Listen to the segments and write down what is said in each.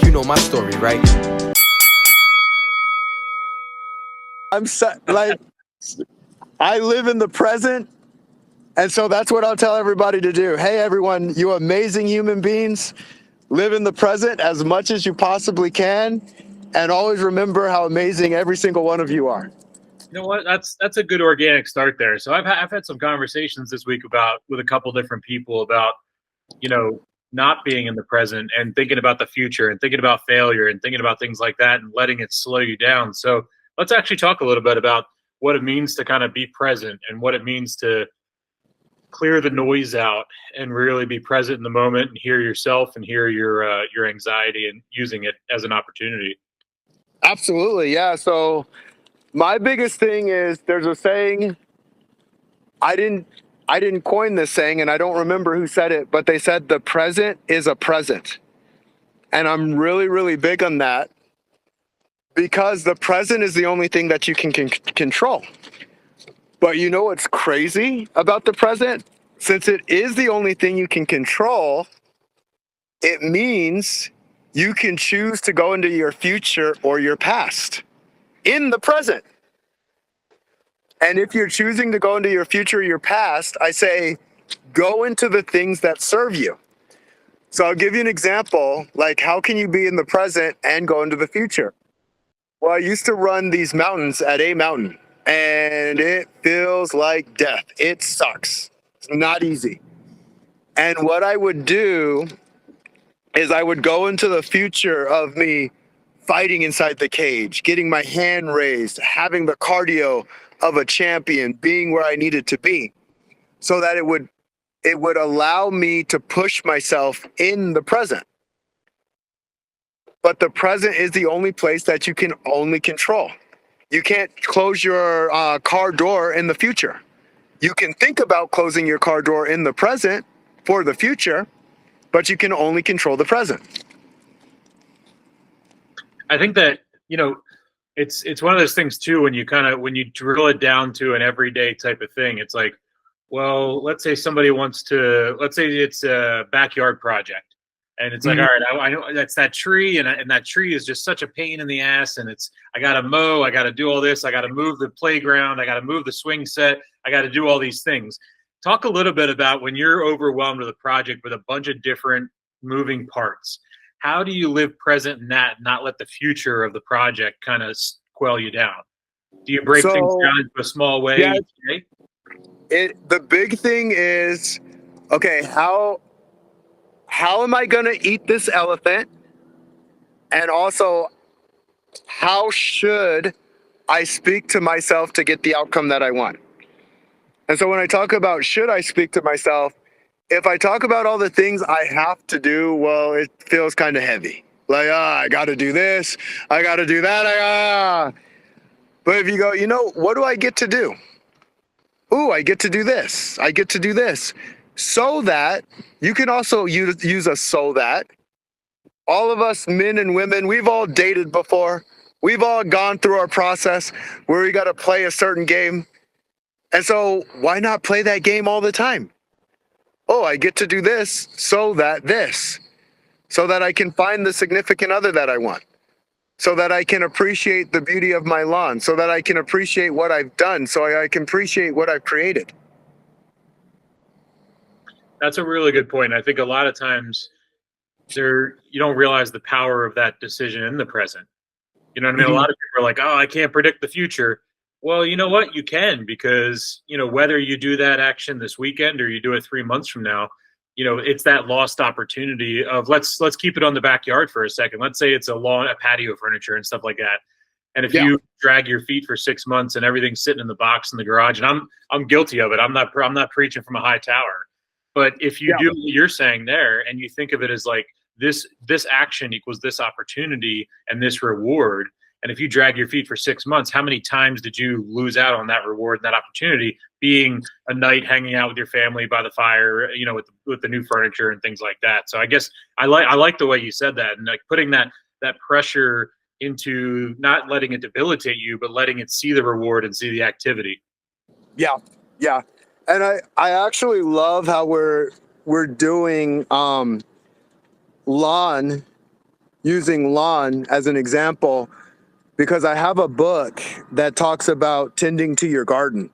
You know my story, right? Like, I live in the present. And so that's what I'll tell everybody to do. Hey, everyone, you amazing human beings, live in the present as much as you possibly can. And always remember how amazing every single one of you are. You know what? That's a good organic start there. So I've had some conversations this week about with a couple different people about, you know, not being in the present and thinking about the future and thinking about failure and thinking about things like that and letting it slow you down. So let's actually talk a little bit about what it means to kind of be present and what it means to clear the noise out and really be present in the moment and hear yourself and hear your anxiety and using it as an opportunity. Absolutely. Yeah. So my biggest thing is there's a saying, I didn't I didn't coin this saying and I don't remember who said it, but they said the present is a present. And I'm really, really big on that because the present is the only thing that you can control. But you know what's crazy about the present? Since it is the only thing you can control, it means you can choose to go into your future or your past in the present. And if you're choosing to go into your future or your past, I say go into the things that serve you. So I'll give you an example, like how can you be in the present and go into the future? Well, I used to run these mountains at a mountain, and it feels like death. It sucks. It's not easy. And what I would do is I would go into the future of me fighting inside the cage, getting my hand raised, having the cardio of a champion, being where I needed to be, so that it would allow me to push myself in the present. But the present is the only place that you can only control. You can't close your car door in the future. You can think about closing your car door in the present for the future, but you can only control the present. I think that, you know, it's one of those things too when you kind of when you drill it down to an everyday type of thing. It's like, well, let's say somebody wants to, let's say it's a backyard project, and it's like, all right, I know that's that tree, and that tree is just such a pain in the ass, and it's I got to mow, I got to do all this, I got to move the playground, I got to move the swing set, I got to do all these things. Talk a little bit about when you're overwhelmed with a project with a bunch of different moving parts. How do you live present in that and not let the future of the project kind of quell you down? Do you break things down into a small way Yeah, each day? the big thing is, okay, how am I going to eat this elephant? And also, how should I speak to myself to get the outcome that I want? And so when I talk about should I speak to myself, if I talk about all the things I have to do, well, it feels kind of heavy. Like, I got to do this, I got to do that. But if you go, what do I get to do? Ooh, I get to do this. I get to do this. So that you can also use a so that. All of us men and women, we've all dated before. We've all gone through our process where we got to play a certain game. And so why not play that game all the time? Oh, I get to do this, so that I can find the significant other that I want, so that I can appreciate the beauty of my lawn, so that I can appreciate what I've done, so I can appreciate what I've created. That's a really good point. I think a lot of times you don't realize the power of that decision in the present. You know what I mean? A lot of people are like, "Oh, I can't predict the future." Well, you know what? You can, because, whether you do that action this weekend or you do it 3 months from now, it's that lost opportunity of let's keep it on the backyard for a second. Let's say it's a patio furniture and stuff like that. And if you drag your feet for 6 months and everything's sitting in the box in the garage, and I'm guilty of it. I'm not preaching from a high tower. But if you do what you're saying there and you think of it as like this action equals this opportunity and this reward, and if you drag your feet for 6 months, how many times did you lose out on that reward and that opportunity being a night hanging out with your family by the fire, with the new furniture and things like that? So I guess I like the way you said that, and like putting that pressure into not letting it debilitate you, but letting it see the reward and see the activity. Yeah. Yeah. And I actually love how we're doing lawn, using lawn as an example because I have a book that talks about tending to your garden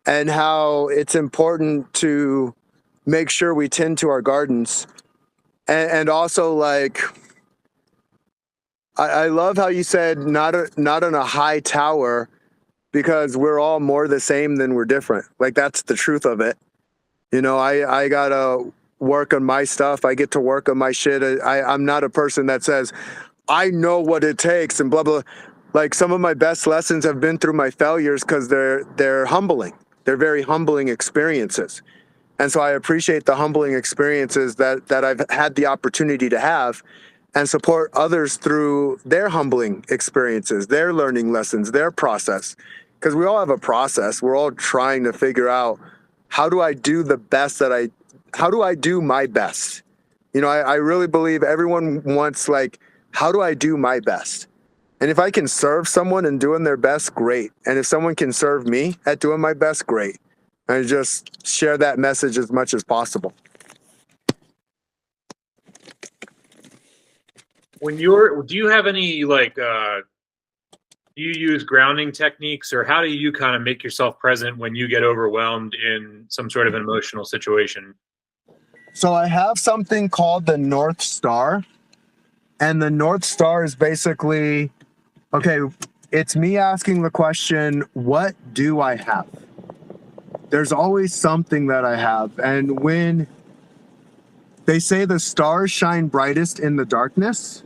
and how it's important to make sure we tend to our gardens. And also, like, I love how you said not on a high tower because we're all more the same than we're different. Like, that's the truth of it. I gotta work on my stuff. I get to work on my shit. I'm not a person that says, I know what it takes and blah, blah. Like, some of my best lessons have been through my failures because they're humbling. They're very humbling experiences. And so I appreciate the humbling experiences that I've had the opportunity to have and support others through their humbling experiences, their learning lessons, their process. Because we all have a process. We're all trying to figure out how do I do the best how do I do my best? I really believe everyone wants, like, how do I do my best? And if I can serve someone in doing their best, great. And if someone can serve me at doing my best, great. And just share that message as much as possible. Do you have any do you use grounding techniques, or how do you kind of make yourself present when you get overwhelmed in some sort of an emotional situation? So I have something called the North Star. And the North Star is basically, okay, it's me asking the question, what do I have? There's always something that I have. And when they say the stars shine brightest in the darkness,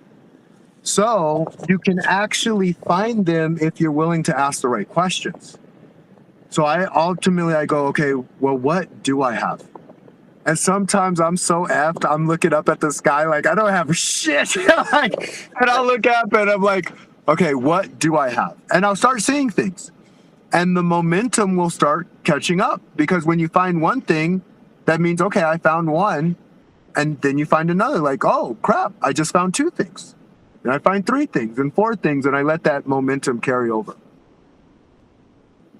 so you can actually find them if you're willing to ask the right questions. So I go, okay, well, what do I have? And sometimes I'm so effed, I'm looking up at the sky like I don't have shit. Like, and I'll look up and I'm like, okay, what do I have? And I'll start seeing things. And the momentum will start catching up because when you find one thing, that means, okay, I found one. And then you find another, like, oh, crap, I just found two things. And I find three things and four things, and I let that momentum carry over.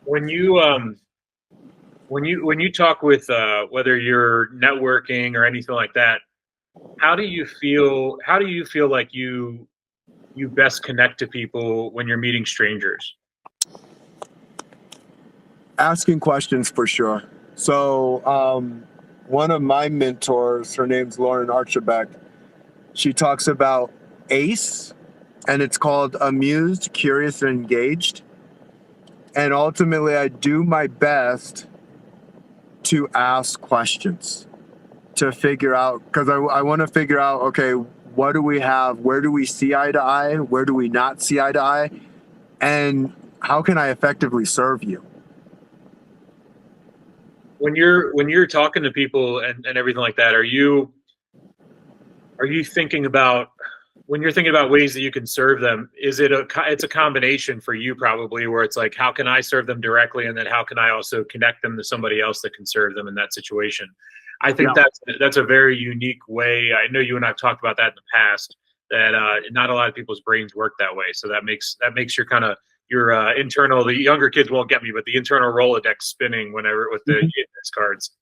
When you talk with whether you're networking or anything like that, how do you feel like you best connect to people when you're meeting strangers? Asking questions for sure. So one of my mentors, her name's Lauren Archibald, she talks about ACE, and it's called amused, curious, and engaged. And ultimately, I do my best to ask questions to figure out, because I want to figure out, okay, what do we have? Where do we see eye to eye? Where do we not see eye to eye? And how can I effectively serve you? When you're talking to people and everything like that, are you thinking about, when you're thinking about ways that you can serve them, it's a combination for you probably, where it's like, how can I serve them directly, and then how can I also connect them to somebody else that can serve them in that situation? I think that's a very unique way. I know you and I've talked about that in the past, that not a lot of people's brains work that way. So that makes your kind of your internal, the younger kids won't get me, but the internal Rolodex spinning whenever with the index cards.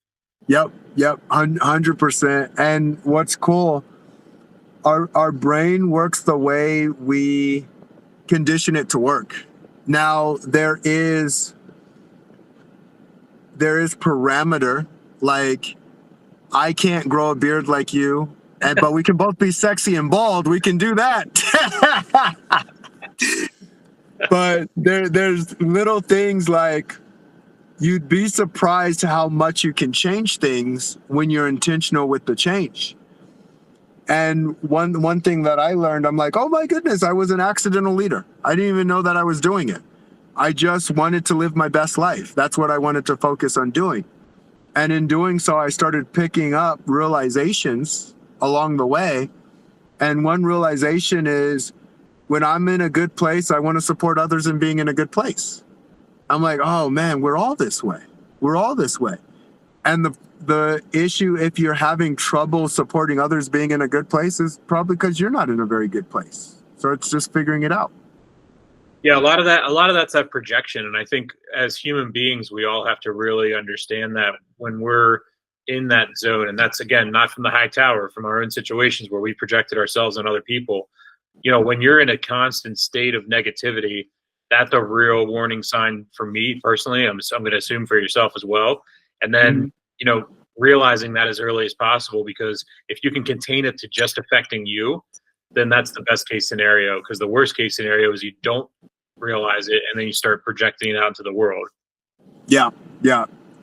Yep, 100%. And what's cool, our brain works the way we condition it to work. Now there is parameter, like I can't grow a beard like you, but we can both be sexy and bald. We can do that. But there's little things like, you'd be surprised how much you can change things when you're intentional with the change. And one thing that I learned, I'm like, oh my goodness, I was an accidental leader. I didn't even know that I was doing it. I just wanted to live my best life. That's what I wanted to focus on doing. And in doing so, I started picking up realizations along the way. And one realization is, when I'm in a good place, I want to support others in being in a good place. I'm like, oh man, we're all this way. We're all this way. And the issue, if you're having trouble supporting others being in a good place, is probably because you're not in a very good place. So it's just figuring it out. Yeah, a lot of that's that projection. And I think as human beings, we all have to really understand that when we're in that zone. And that's, again, not from the high tower, from our own situations where we projected ourselves on other people. When you're in a constant state of negativity, that's a real warning sign for me personally. I'm going to assume for yourself as well. And then, realizing that as early as possible, because if you can contain it to just affecting you, then that's the best case scenario. Because the worst case scenario is you don't realize it and then you start projecting it out into the world. Yeah.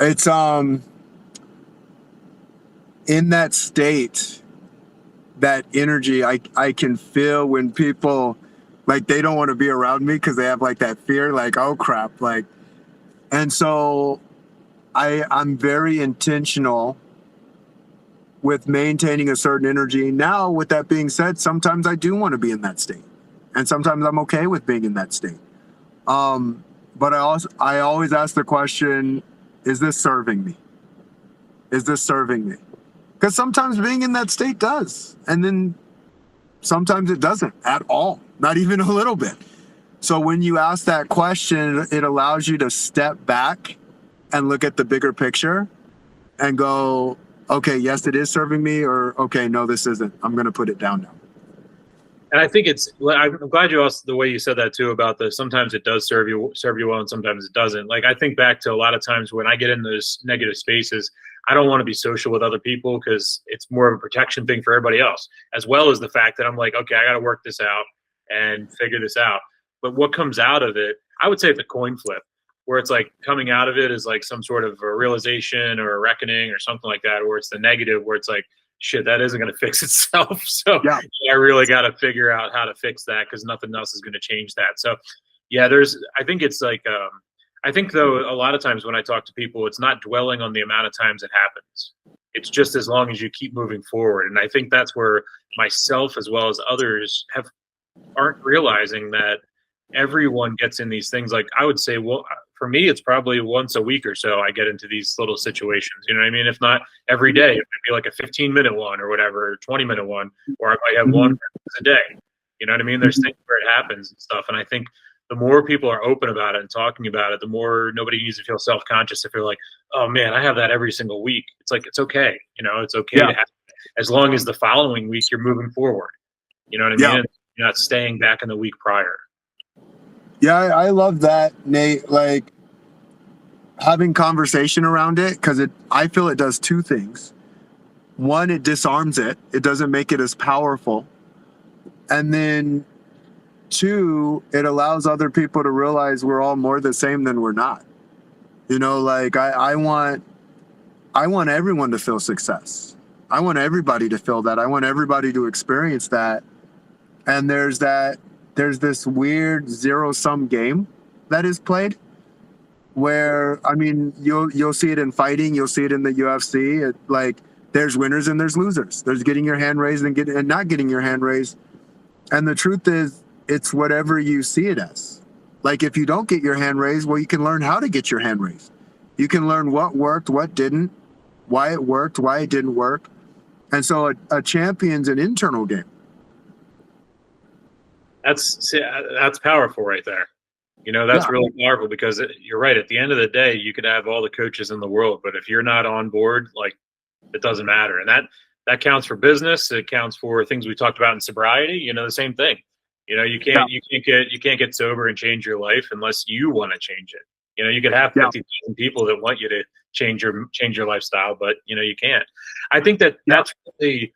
It's in that state, that energy, I can feel when people, like, they don't want to be around me because they have like that fear, like, oh crap, like. And so I'm very intentional with maintaining a certain energy. Now, with that being said, sometimes I do want to be in that state, and sometimes I'm okay with being in that state. But I always ask the question, is this serving me? Is this serving me? Because sometimes being in that state does, and then sometimes it doesn't at all, not even a little bit. So when you ask that question, it allows you to step back and look at the bigger picture and go, okay, yes, it is serving me, or okay, no, this isn't. I'm going to put it down now. And I think I'm glad you asked the way you said that too, about sometimes it does serve you well and sometimes it doesn't. Like, I think back to a lot of times when I get in those negative spaces, I don't want to be social with other people because it's more of a protection thing for everybody else, as well as the fact that I'm like, okay, I got to work this out and figure this out. But what comes out of it, I would say it's a coin flip, where it's like coming out of it is like some sort of a realization or a reckoning or something like that, or it's the negative where it's like, shit, that isn't going to fix itself. So yeah, I really got to figure out how to fix that because nothing else is going to change that. So yeah, I think it's like, I think though, a lot of times when I talk to people, it's not dwelling on the amount of times it happens. It's just as long as you keep moving forward. And I think that's where myself as well as others aren't realizing that everyone gets in these things. Like, I would say, well, for me, it's probably once a week or so I get into these little situations. You know what I mean? If not every day, it might be like a 15-minute one or whatever, 20-minute one, or I might have one a day. You know what I mean? There's things where it happens and stuff. And I think the more people are open about it and talking about it, the more nobody needs to feel self-conscious if they're like, oh man, I have that every single week. It's like, it's okay. It's okay to have it, as long as the following week you're moving forward. You know what I mean? And you're not staying back in the week prior. Yeah, I love that, Nate. Like, having conversation around it, because I feel it does two things. One, it disarms it. It doesn't make it as powerful. And then two, it allows other people to realize we're all more the same than we're not. Like, I want everyone to feel success. I want everybody to feel that. I want everybody to experience that. And there's this weird zero-sum game that is played where, I mean, you'll see it in fighting, you'll see it in the UFC. Like, there's winners and there's losers. There's getting your hand raised and not getting your hand raised. And the truth is, it's whatever you see it as. Like, if you don't get your hand raised, well, you can learn how to get your hand raised. You can learn what worked, what didn't, why it worked, why it didn't work. And so a champion's an internal game. That's powerful right there. That's really powerful because you're right. At the end of the day, you could have all the coaches in the world, but if you're not on board, like, it doesn't matter. And that counts for business. It counts for things we talked about in sobriety. The same thing. You can't get sober and change your life unless you want to change it. You could have 50,000 people that want you to change your lifestyle, but you can't. I think that's really,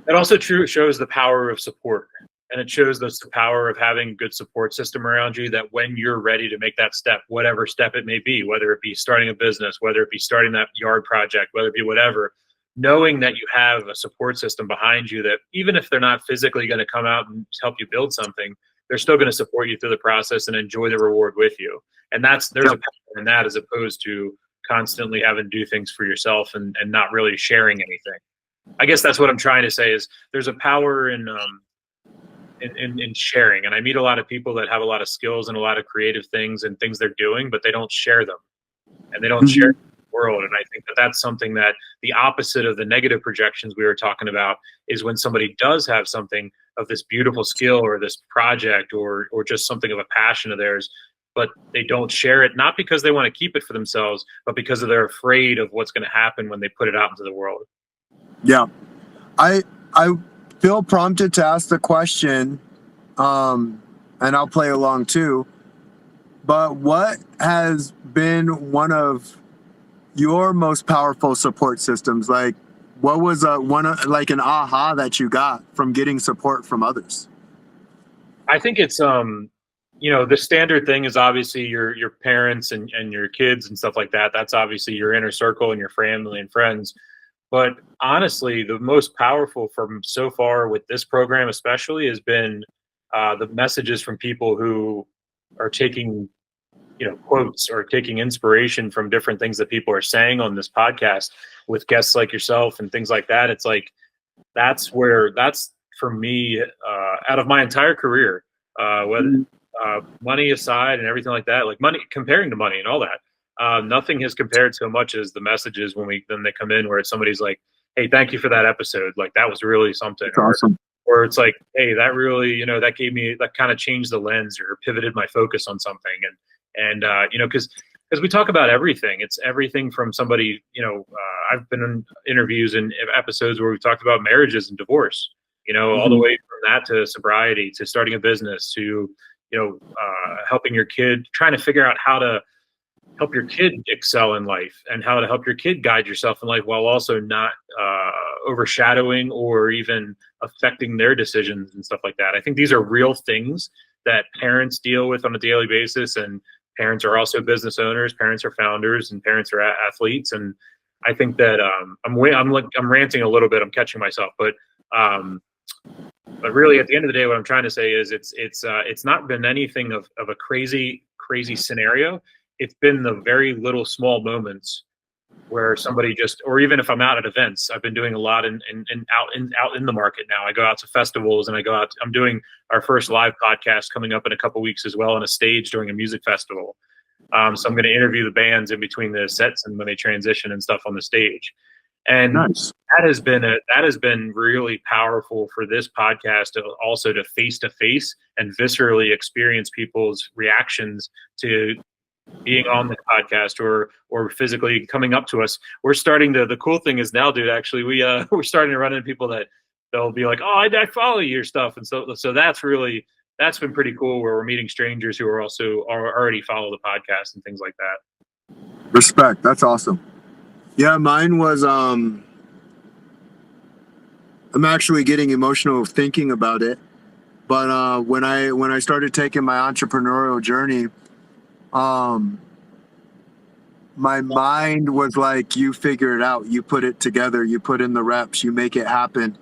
it also shows the power of support. And it shows us the power of having a good support system around you, that when you're ready to make that step, whatever step it may be, whether it be starting a business, whether it be starting that yard project, whether it be whatever, knowing that you have a support system behind you, that even if they're not physically going to come out and help you build something, they're still going to support you through the process and enjoy the reward with you. And there's a power in that, as opposed to constantly having to do things for yourself and not really sharing anything. I guess that's what I'm trying to say, is there's a power in sharing. And I meet a lot of people that have a lot of skills and a lot of creative things and things they're doing, but they don't share them, and they don't share the world. And I think that's something that the opposite of the negative projections we were talking about is when somebody does have something of this beautiful skill or this project or just something of a passion of theirs, but they don't share it, not because they want to keep it for themselves, but because they're afraid of what's going to happen when they put it out into the world. Yeah. I feel prompted to ask the question, and I'll play along too. But what has been one of your most powerful support systems? Like, what was like an aha that you got from getting support from others? I think it's the standard thing is obviously your parents and your kids and stuff like that. That's obviously your inner circle and your family and friends. But honestly, the most powerful from so far with this program, especially, has been the messages from people who are taking, quotes or taking inspiration from different things that people are saying on this podcast with guests like yourself and things like that. It's like that's for me, out of my entire career, whether money aside and everything like that, like money comparing to money and all that. Nothing has compared so much as the messages when they come in where it's somebody's like, "Hey, thank you for that episode. Like that was really something." It's awesome. Or it's like, "Hey, that really, that gave me that kind of changed the lens or pivoted my focus on something." And because we talk about everything, it's everything from somebody. I've been in interviews and episodes where we've talked about marriages and divorce. All the way from that to sobriety to starting a business to helping your kid, trying to figure out how to help your kid excel in life and how to help your kid guide yourself in life while also not overshadowing or even affecting their decisions and stuff like that. I think these are real things that parents deal with on a daily basis, and parents are also business owners, parents are founders, and parents are athletes. And I think that I'm ranting a little bit. I'm catching myself, but really, at the end of the day, what I'm trying to say is it's not been anything of a crazy scenario. It's been the very little small moments where somebody just, or even if I'm out at events, I've been doing a lot out in the market now. I go out to festivals and I'm doing our first live podcast coming up in a couple weeks as well on a stage during a music festival. So I'm going to interview the bands in between the sets and when they transition and stuff on the stage. And Nice. that has been really powerful for this podcast to face and viscerally experience people's reactions to being on the podcast or physically coming up to us. We're starting to, the cool thing is now, dude, actually we're starting to run into people that they'll be like, "Oh, I follow your stuff." And so that's been pretty cool where we're meeting strangers who are already follow the podcast and things like that. Respect. That's awesome. Yeah, mine was I'm actually getting emotional thinking about it. But when I started taking my entrepreneurial journey, my mind was like, you figure it out, you put it together, you put in the reps, you make it happen.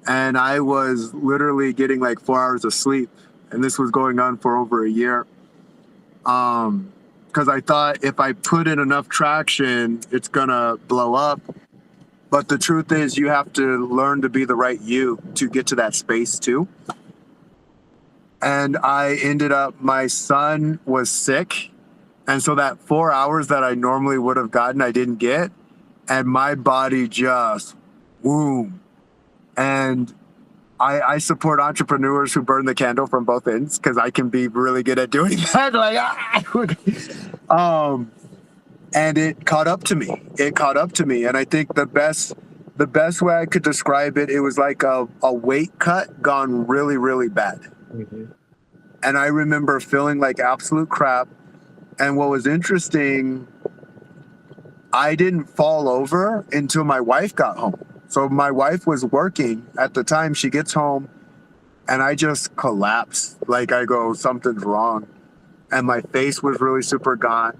And I was literally getting like 4 hours of sleep. And this was going on for over a year. Because I thought if I put in enough traction, it's gonna blow up. But the truth is, you have to learn to be the right you to get to that space too. And I ended up, my son was sick. And so that 4 hours that I normally would have gotten, I didn't get. And my body just, boom. And I support entrepreneurs who burn the candle from both ends because I can be really good at doing that. And it caught up to me. And I think the best way I could describe it, it was like a weight cut gone really, really bad. Mm-hmm. And I remember feeling like absolute crap. And what was interesting, I didn't fall over until my wife got home. So my wife was working at the time. She gets home and I just collapsed. Like I go, something's wrong. And my face was really super gaunt.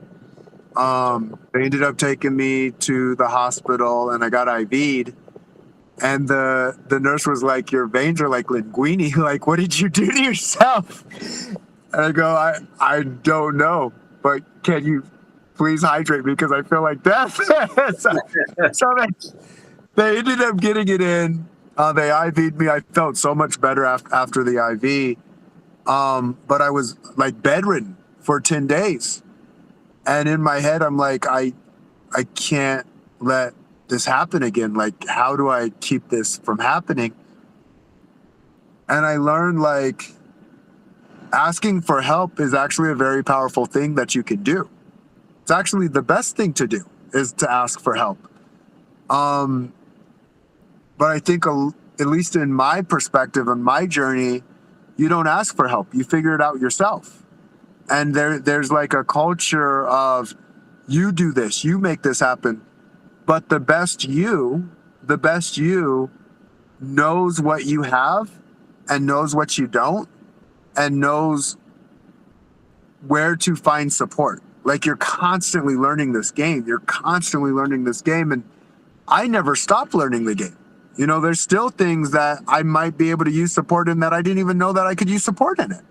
They ended up taking me to the hospital and I got IV'd. And the nurse was like, "Your veins are like linguine. Like, what did you do to yourself?" And I go, I don't know, but can you please hydrate me because I feel like death. so they ended up getting it in. They IV'd me. I felt so much better after the IV. But I was like bedridden for 10 days. And in my head, I'm like, I can't let this happen again. Like, how do I keep this from happening? And I learned, like, asking for help is actually a very powerful thing that you can do. It's actually the best thing to do is to ask for help. But I think, at least in my perspective, on my journey, you don't ask for help. You figure it out yourself. And there's like a culture of, you do this, you make this happen. But the best you knows what you have and knows what you don't and knows where to find support. Like, you're constantly learning this game. And I never stop learning the game. You know, there's still things that I might be able to use support in that I didn't even know that I could use support in it.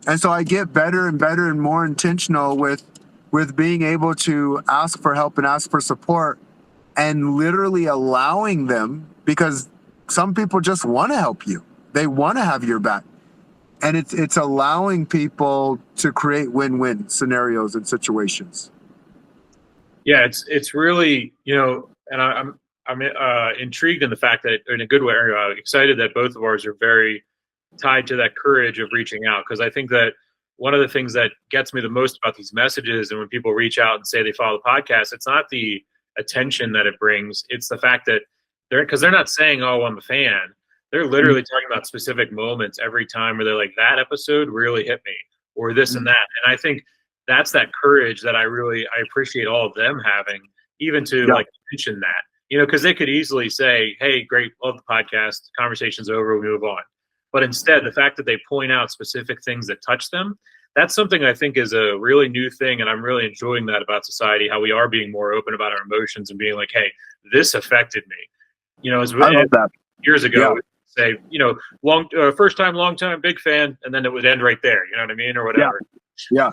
And so I get better and better and more intentional with being able to ask for help and ask for support, and literally allowing them, because some people just want to help you. They want to have your back. And it's allowing people to create win-win scenarios and situations. Yeah, it's really, and I'm intrigued in the fact that, in a good way, excited that both of ours are very tied to that courage of reaching out. Because I think that one of the things that gets me the most about these messages, and when people reach out and say they follow the podcast, it's not the attention that it brings. It's the fact that they're not saying, "Oh, I'm a fan." They're literally talking about specific moments every time where they're like, "That episode really hit me," or this and that. And I think that's that courage that I appreciate all of them having, even to like mention that, because they could easily say, "Hey, great, love the podcast, conversation's over, we move on." But instead, the fact that they point out specific things that touch them, that's something I think is a really new thing. And I'm really enjoying that about society, how we are being more open about our emotions and being like, "Hey, this affected me." As I love that. Years ago, say, first time, long time, big fan, and then it would end right there. You know what I mean? Or whatever. Yeah.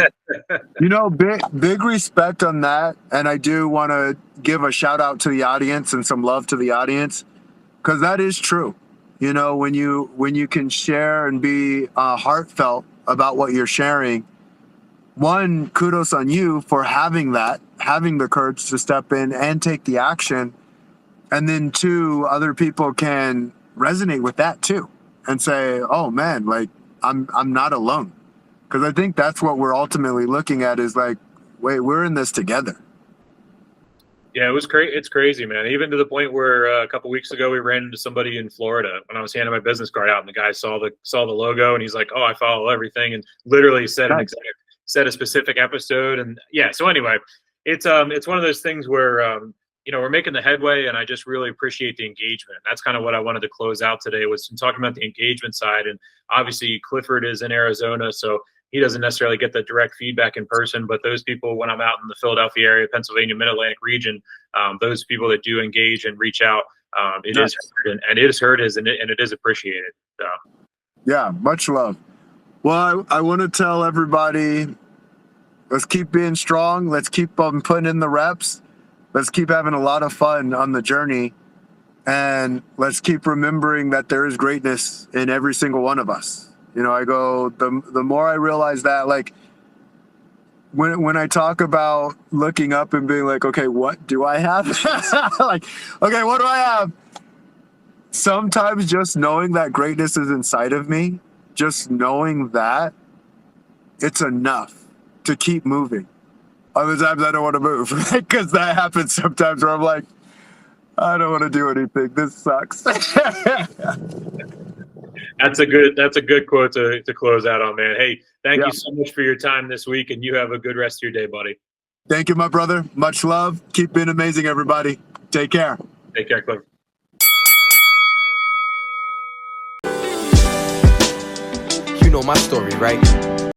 Big respect on that. And I do want to give a shout out to the audience and some love to the audience, because that is true. When you can share and be heartfelt about what you're sharing, one, kudos on you for having the courage to step in and take the action. And then two, other people can resonate with that too and say, "Oh man, like I'm not alone." Because I think that's what we're ultimately looking at, is like, wait, we're in this together. Yeah, it's crazy, man. Even to the point where a couple weeks ago we ran into somebody in Florida when I was handing my business card out, and the guy saw the logo and he's like, "Oh, I follow everything," and literally said a specific episode. And yeah, so anyway, it's one of those things where we're making the headway, and I just really appreciate the engagement. That's kind of what I wanted to close out today, was talking about the engagement side. And obviously Clifford is in Arizona, so he doesn't necessarily get the direct feedback in person, but those people, when I'm out in the Philadelphia area, Pennsylvania, Mid-Atlantic region, those people that do engage and reach out, it is heard, and it is heard, and it is appreciated. So. Yeah, much love. Well, I want to tell everybody, let's keep being strong. Let's keep putting in the reps. Let's keep having a lot of fun on the journey. And let's keep remembering that there is greatness in every single one of us. The more I realize that, like, when I talk about looking up and being like, okay, what do I have? Like, okay, what do I have? Sometimes just knowing that greatness is inside of me, just knowing that, it's enough to keep moving. Other times I don't want to move, because that happens sometimes where I'm like, I don't want to do anything. This sucks. That's a good quote to close out on, man. Hey, thank you so much for your time this week, and you have a good rest of your day, buddy. Thank you, my brother. Much love. Keep being amazing, everybody. Take care. Take care, Cliff. You know my story, right?